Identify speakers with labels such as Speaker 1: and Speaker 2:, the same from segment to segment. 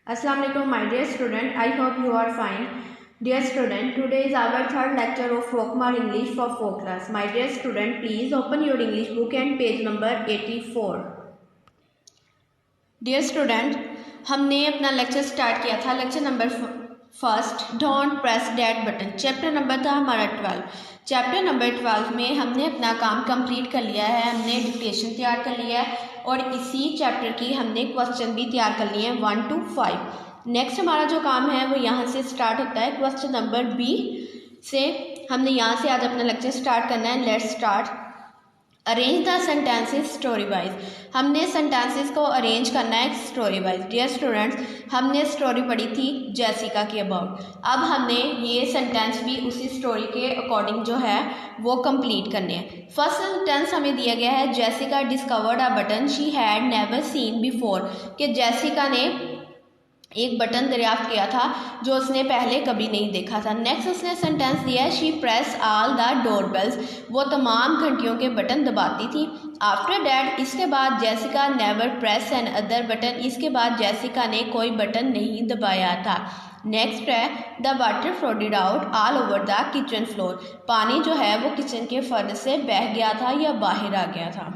Speaker 1: Assalamu alaikum, my dear student. I hope you are fine. Dear student, today is our third lecture of Folkmar English for 4th class. My dear student, please open your English book and page number 84. Dear student, हमने अपना lecture start किया था. Lecture number first, don't press that button. Chapter number था हमारा 12. Chapter number 12 में हमने अपना काम कंप्लीट कर लिया है. हमने डिक्टेशन तैयार कर लिया है और इसी चैप्टर की हमने क्वेश्चन भी तैयार कर लिए हैं 1 to 5. नेक्स्ट हमारा जो काम है वो यहाँ से स्टार्ट होता है. क्वेश्चन नंबर बी से हमने यहाँ से आज अपना लेक्चर स्टार्ट करना है. Let's start. Arrange the sentences story wise. हमने सेंटेंसेस को अरेंज करना है स्टोरी वाइज. डियर स्टूडेंट्स, हमने स्टोरी पढ़ी थी जेसिका के अबाउट. अब हमने ये सेंटेंस भी उसी स्टोरी के अकॉर्डिंग जो है वो कंप्लीट करने हैं. फर्स्ट सेंटेंस हमें दिया गया है, Jessica discovered a button she had never seen before. कि जेसिका ने एक बटन दरियाफ्त किया था जो उसने पहले कभी नहीं देखा था. नेक्स्ट उसने सेंटेंस दिया है, she press all the door bells. वो तमाम घंटियों के बटन दबाती थी. आफ्टर डैट, इसके बाद, Jessica never press another button. इसके बाद जेसिका ने कोई बटन नहीं दबाया था. नेक्स्ट है, the water flooded out all over the kitchen floor. पानी जो है वो किचन के फर्श से बह गया था या बाहर आ गया था.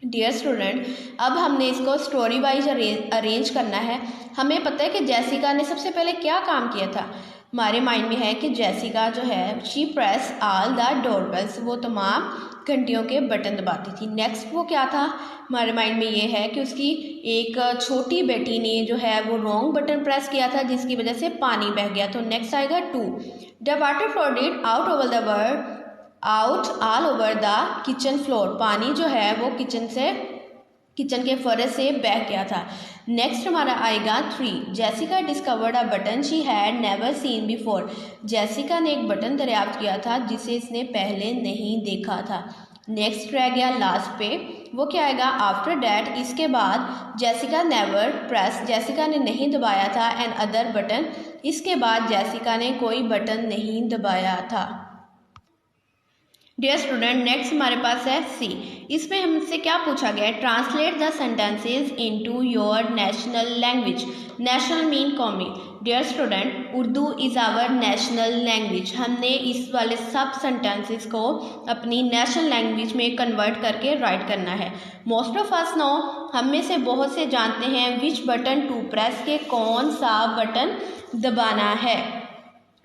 Speaker 1: डियर स्टूडेंट, अब हमने इसको स्टोरी वाइज अरेंज करना है. हमें पता है कि जेसिका ने सबसे पहले क्या काम किया था. हमारे माइंड में है कि जेसिका जो है she press all the door bells. वो तमाम घंटियों के बटन दबाती थी. नेक्स्ट वो क्या था, हमारे माइंड में ये है कि उसकी एक छोटी बेटी ने जो है वो रॉन्ग बटन प्रेस किया था जिसकी वजह से पानी बह गया. तो नेक्स्ट आएगा 2. The water flooded out over the world out all over the kitchen floor. पानी जो है वो किचन के फर्श से बह गया था. नेक्स्ट हमारा आएगा 3. Jessica discovered a button she had never seen before. Jessica ने एक बटन दरियाफ्त किया था जिसे इसने पहले नहीं देखा था. नेक्स्ट रह गया लास्ट पे, वो क्या आएगा, आफ्टर डैट. इसके बाद जेसिका नेवर प्रेस. जेसिका ने नहीं दबाया था एन अदर बटन. इसके बाद जेसिका ने कोई बटन नहीं दबाया था. डियर स्टूडेंट, नेक्स्ट हमारे पास है सी. इसमें हमसे क्या पूछा गया है, translate the sentences into your national language. National mean कौमी. Dear student, Urdu is our national language. हमने इस वाले सब सेंटेंसेस को अपनी नेशनल लैंग्वेज में कन्वर्ट करके राइट करना है. मोस्ट ऑफ अस नो, हम में से बहुत से जानते हैं विच बटन टू प्रेस, के कौन सा बटन दबाना है.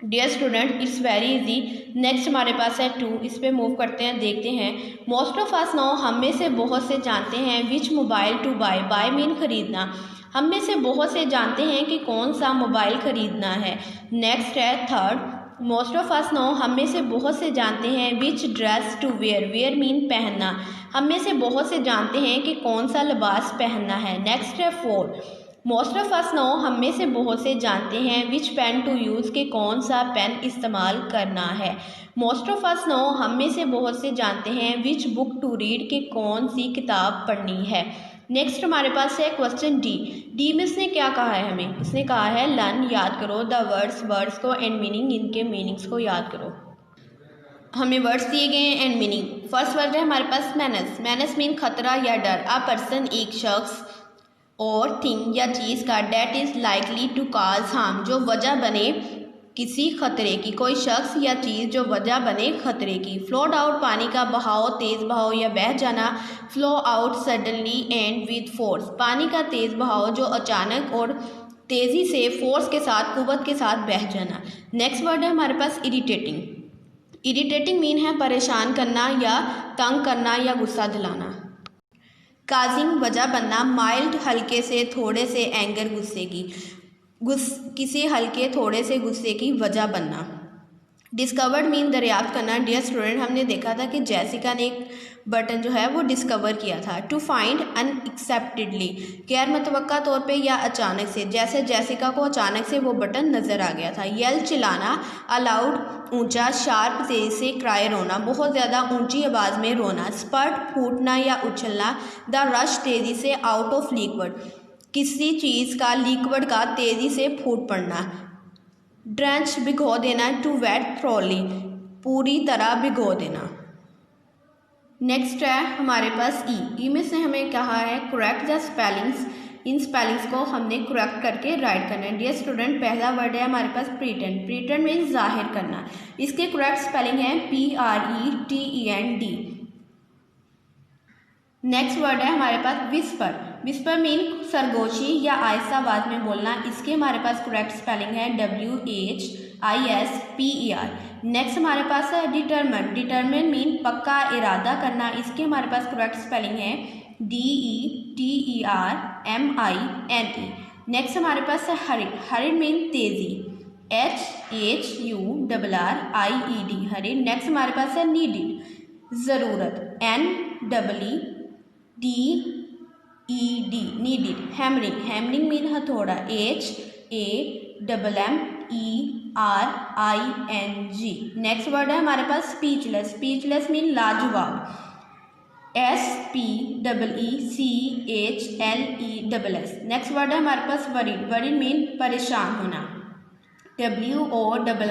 Speaker 1: Dear student, it's very easy. Next हमारे पास है 2. इस पर मूव करते हैं, देखते हैं. मोस्ट ऑफ अस नो, हम में से बहुत से जानते हैं which mobile to buy. Buy mean खरीदना. हम में से बहुत से जानते हैं कि कौन सा मोबाइल खरीदना है. नेक्स्ट है 3rd. Most of us know, हम में से बहुत से जानते हैं which dress to wear. Wear mean पहनना. हम में से बहुत से जानते हैं कि कौन सा लिबास पहनना है. नेक्स्ट है 4. मोस्ट ऑफ अस नो, हम में से बहुत से जानते हैं विच पेन टू यूज़, के कौन सा पेन इस्तेमाल करना है. मोस्ट ऑफ अस नो, हम में से बहुत से जानते हैं विच बुक टू रीड, के कौन सी किताब पढ़नी है. नेक्स्ट हमारे पास है क्वेश्चन डी. डी में इसने क्या कहा है हमें, इसने कहा है लर्न, याद करो, द वर्ड्स को एंड मीनिंग, इनके मीनिंग्स को याद करो. हमें वर्ड्स दिए गए हैं एंड मीनिंग. फर्स्ट वर्ड है हमारे पास मैनस. मैनस मीन खतरा या डर. अ पर्सन, एक शख्स और थिंग या चीज़ का, that is likely to cause harm, जो वजह बने किसी खतरे की. कोई शख्स या चीज़ जो वजह बने खतरे की. फ्लोड आउट, पानी का बहाव, तेज़ बहाव या बह जाना. Flow out suddenly and with force. पानी का तेज़ बहाव जो अचानक और तेज़ी से, फोर्स के साथ, कुव्वत के साथ बह जाना. नेक्स्ट वर्ड है हमारे पास इरिटेटिंग. इरिटेटिंग मीन है परेशान करना या तंग करना या गुस्सा दिलाना. काजिंग, वजह बनना. माइल्ड, हल्के से, थोड़े से. एंगर, गुस्से की. किसी हल्के थोड़े से गुस्से की वजह बनना. डिस्कवर्ड मीन दरियाफ्त करना. डियर स्टूडेंट, हमने देखा था कि जेसिका ने एक बटन जो है वो डिस्कवर किया था. टू फाइंड अनएक्सपेक्टेडली, गैर मुतवक्का तौर पे या अचानक से. जैसे जेसिका को अचानक से वो बटन नज़र आ गया था. यल, चिल्लाना. अलाउड, ऊंचा. शार्प, तेज से. क्राई, रोना, बहुत ज़्यादा ऊंची आवाज़ में रोना. स्पर्ट, फूटना या उछलना. द रश, तेज़ी से. आउट ऑफ लिक्विड, किसी चीज़ का, लिक्विड का तेज़ी से फूट पड़ना. ड्रेंच, भिगो देना. टू वेट थ्रोली, पूरी तरह भिगो देना. नेक्स्ट है हमारे पास ई. ई में से हमें कहा है correct the spellings in spellings को हमने करेक्ट करके राइट करना है। डियर स्टूडेंट, पहला वर्ड है हमारे पास प्रीटेंड। प्रीटेंड मीन्स जाहिर करना। इसके करेक्ट स्पेलिंग है PRETEND। नेक्स्ट वर्ड है हमारे पास विस्पर। विस्पर मीन सरगोशी या आहिस्ता आवाज में बोलना। इसके हमारे पास करेक्ट स्पेलिंग है WHISPER। नेक्स्ट हमारे पास है डिटरमिन। डिटरमिन मीन पक्का इरादा करना। इसके हमारे पास करेक्ट स्पेलिंग है DETERMINE। नेक्स्ट हमारे पास है हरिड। हरिड मीन तेजी, HHURRIED हरिड। नेक्स्ट हमारे पास है नीडिड, ज़रूरत, NEEDED needed. Hammering. Hammering mean हथौड़ा, HAMMERING। नेक्स्ट वर्ड है हमारे पास स्पीचलेस। स्पीचलेस मीन लाजवाब, SPEECHLESS। नेक्स्ट वर्ड है हमारे पास वरीड। वरीड मीन परेशान होना, WORRIED।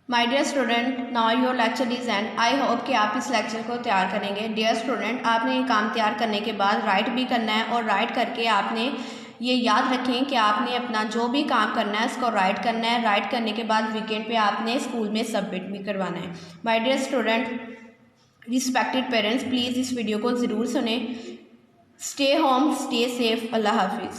Speaker 1: My dear student, now your lecture is end. I hope कि आप इस लेक्चर को तैयार करेंगे। डियर स्टूडेंट, आपने ये काम तैयार करने के बाद राइट भी करना है और राइट करके आपने ये याद रखें कि आपने अपना जो भी काम करना है उसको राइट करना है। राइट करने के बाद वीकेंड पे आपने स्कूल में सबमिट भी करवाना है। My dear student, respected parents, please इस वीडियो को ज़रूर सुने। Stay home, stay safe. अल्लाह हाफिज़।